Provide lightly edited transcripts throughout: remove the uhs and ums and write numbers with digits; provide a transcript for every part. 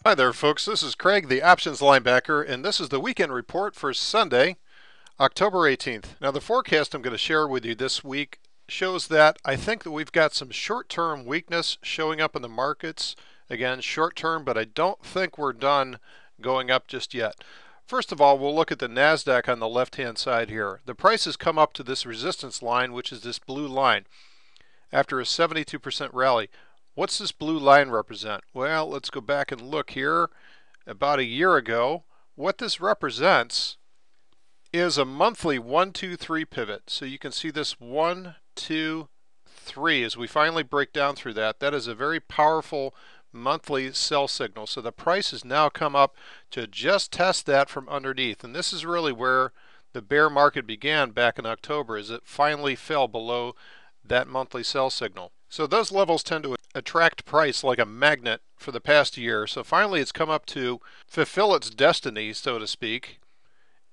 Hi there, folks. This is Craig, the options linebacker, and this is the weekend report for Sunday, October 18th. Now, the forecast I'm going to share with you this week shows that I think that we've got some short-term weakness showing up in the markets. Again, short-term, but I don't think we're done going up just yet. First of all, we'll look at the NASDAQ on the left-hand side here. The price has come up to this resistance line, which is this blue line, after a 72% rally. What's this blue line represent? Well, let's go back and look here. About a year ago, what this represents is a monthly 1, 2, 3 pivot. So you can see this 1, 2, 3 as we finally break down through that. That is a very powerful monthly sell signal. So the price has now come up to just test that from underneath. And this is really where the bear market began back in October, as it finally fell below that monthly sell signal. So those levels tend to attract price like a magnet for the past year. So finally it's come up to fulfill its destiny, so to speak,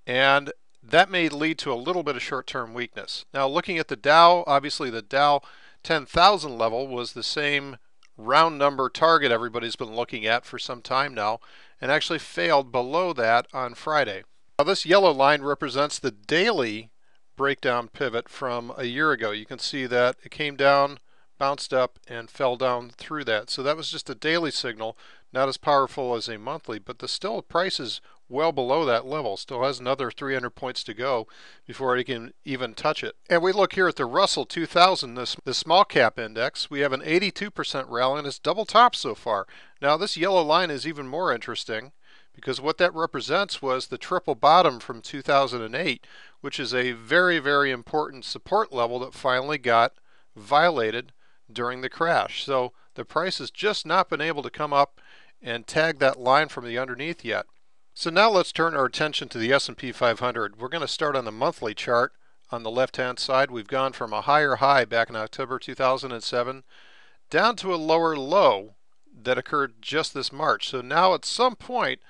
and that may lead to a little bit of short-term weakness. Now, looking at the Dow, obviously the Dow 10,000 level was the same round number target everybody's been looking at for some time now, and actually failed below that on Friday. Now, this yellow line represents the daily breakdown pivot from a year ago. You can see that it came down, bounced up, and fell down through that. So that was just a daily signal, not as powerful as a monthly, but the still price is well below that level. Still has another 300 points to go before it can even touch it. And we look here at the Russell 2000, the small cap index. We have an 82% rally, and it's double top so far. Now this yellow line is even more interesting, because what that represents was the triple bottom from 2008, which is a very, very important support level that finally got violated during the crash. So the price has just not been able to come up and tag that line from the underneath yet. So now let's turn our attention to the S&P 500. We're going to start on the monthly chart. On the left-hand side, we've gone from a higher high back in October 2007 down to a lower low that occurred just this March. So now at some point,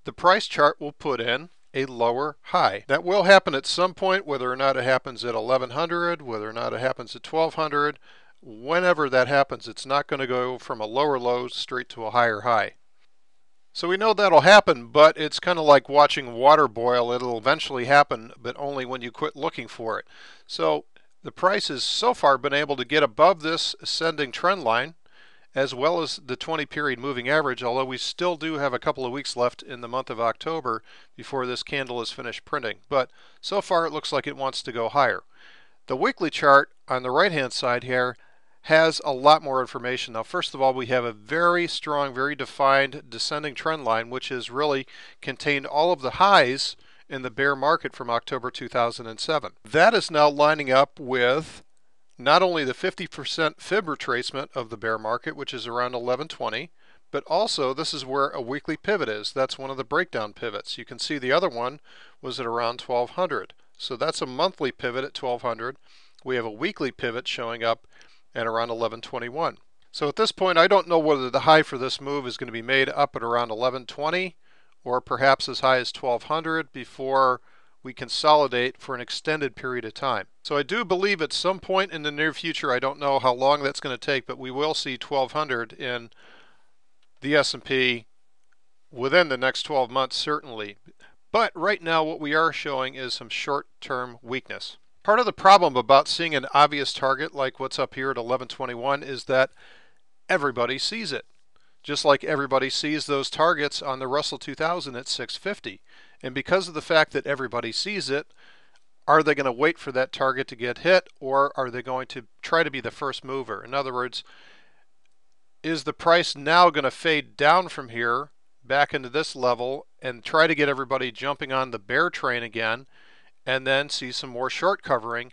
the price chart will put in a lower high. That will happen at some point, whether or not it happens at 1100, whether or not it happens at 1200. Whenever that happens, it's not going to go from a lower low straight to a higher high. So we know that'll happen, but it's kind of like watching water boil. It'll eventually happen, but only when you quit looking for it. So the price has so far been able to get above this ascending trend line, as well as the 20-period moving average, although we still do have a couple of weeks left in the month of October before this candle is finished printing. But so far it looks like it wants to go higher. The weekly chart on the right-hand side here has a lot more information. Now, first of all, we have a very strong, very defined descending trend line, which has really contained all of the highs in the bear market from October 2007. That is now lining up with not only the 50% fib retracement of the bear market, which is around 1120, but also this is where a weekly pivot is. That's one of the breakdown pivots. You can see the other one was at around 1200. So that's a monthly pivot at 1200. We have a weekly pivot showing up at around 1121. So at this point, I don't know whether the high for this move is going to be made up at around 1120 or perhaps as high as 1200 before we consolidate for an extended period of time. So I do believe at some point in the near future, I don't know how long that's going to take, but we will see 1200 in the S&P within the next 12 months certainly. But right now what we are showing is some short-term weakness. Part of the problem about seeing an obvious target like what's up here at 1121 is that everybody sees it. Just like everybody sees those targets on the Russell 2000 at 650. And because of the fact that everybody sees it, are they going to wait for that target to get hit, or are they going to try to be the first mover? In other words, is the price now going to fade down from here back into this level and try to get everybody jumping on the bear train again, and then see some more short covering?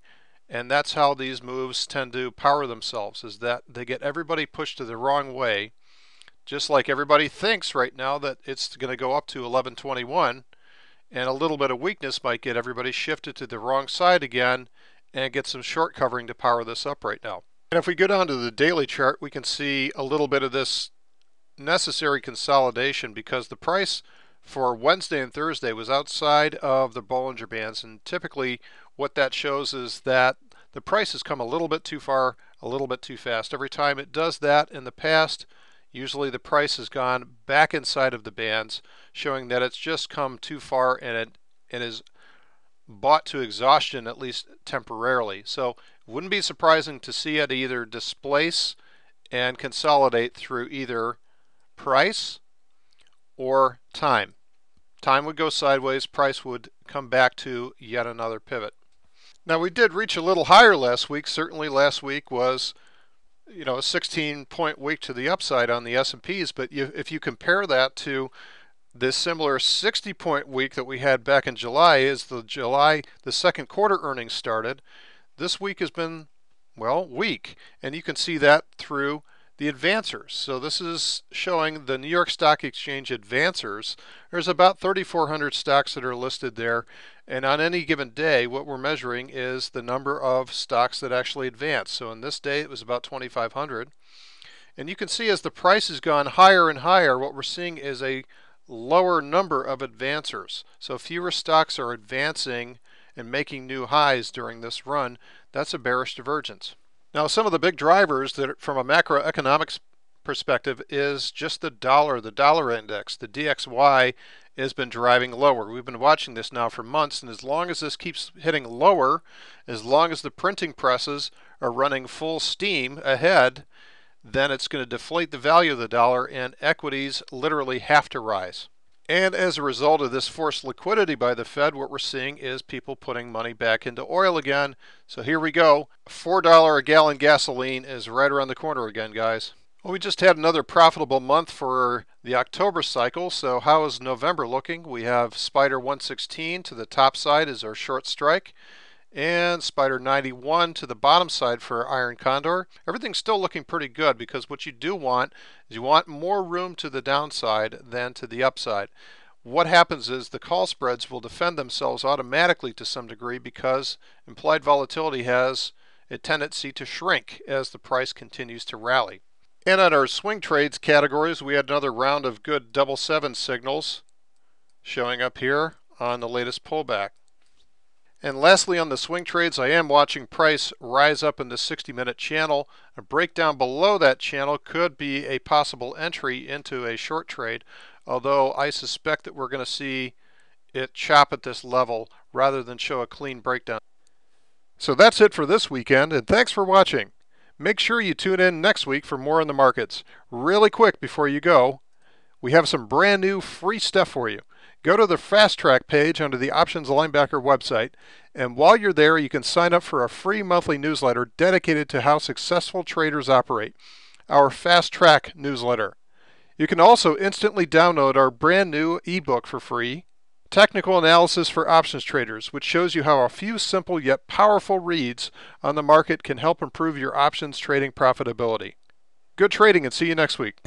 And that's how these moves tend to power themselves, is that they get everybody pushed to the wrong way, just like everybody thinks right now that it's going to go up to 1121, and a little bit of weakness might get everybody shifted to the wrong side again and get some short covering to power this up right now. And if we go down to the daily chart, we can see a little bit of this necessary consolidation, because the price for Wednesday and Thursday was outside of the Bollinger Bands, and typically what that shows is that the price has come a little bit too far, a little bit too fast. Every time it does that in the past, Usually the price has gone back inside of the bands, showing that it's just come too far and it is bought to exhaustion, at least temporarily. So it wouldn't be surprising to see it either displace and consolidate through either price or time. Time would go sideways, price would come back to yet another pivot. Now we did reach a little higher last week. Certainly last week was a 16-point week to the upside on the S&Ps, but if you compare that to this similar 60-point week that we had back in July, as the second quarter earnings started, this week has been, well, weak. And you can see that through the advancers. So this is showing the New York Stock Exchange advancers. There's about 3,400 stocks that are listed there. And on any given day, what we're measuring is the number of stocks that actually advance. So in this day, it was about 2,500. And you can see as the price has gone higher and higher, what we're seeing is a lower number of advancers. So fewer stocks are advancing and making new highs during this run. That's a bearish divergence. Now, some of the big drivers that from a macroeconomics perspective is just the dollar index. The DXY has been driving lower. We've been watching this now for months, and as long as this keeps hitting lower, as long as the printing presses are running full steam ahead, then it's going to deflate the value of the dollar, and equities literally have to rise. And as a result of this forced liquidity by the Fed, what we're seeing is people putting money back into oil again. So here we go. $4 a gallon gasoline is right around the corner again, guys. Well, we just had another profitable month for the October cycle. So how is November looking? We have Spider 116 to the top side is our short strike, and Spider 91 to the bottom side for Iron Condor. Everything's still looking pretty good, because what you do want is you want more room to the downside than to the upside. What happens is the call spreads will defend themselves automatically to some degree, because implied volatility has a tendency to shrink as the price continues to rally. And on our swing trades categories, we had another round of good double seven signals showing up here on the latest pullback. And lastly, on the swing trades, I am watching price rise up in the 60-minute channel. A breakdown below that channel could be a possible entry into a short trade, although I suspect that we're going to see it chop at this level rather than show a clean breakdown. So that's it for this weekend, and thanks for watching. Make sure you tune in next week for more on the markets. Really quick before you go, we have some brand new free stuff for you. Go to the Fast Track page under the Options Linebacker website, and while you're there, you can sign up for a free monthly newsletter dedicated to how successful traders operate, our Fast Track newsletter. You can also instantly download our brand new ebook for free, Technical Analysis for Options Traders, which shows you how a few simple yet powerful reads on the market can help improve your options trading profitability. Good trading, and see you next week.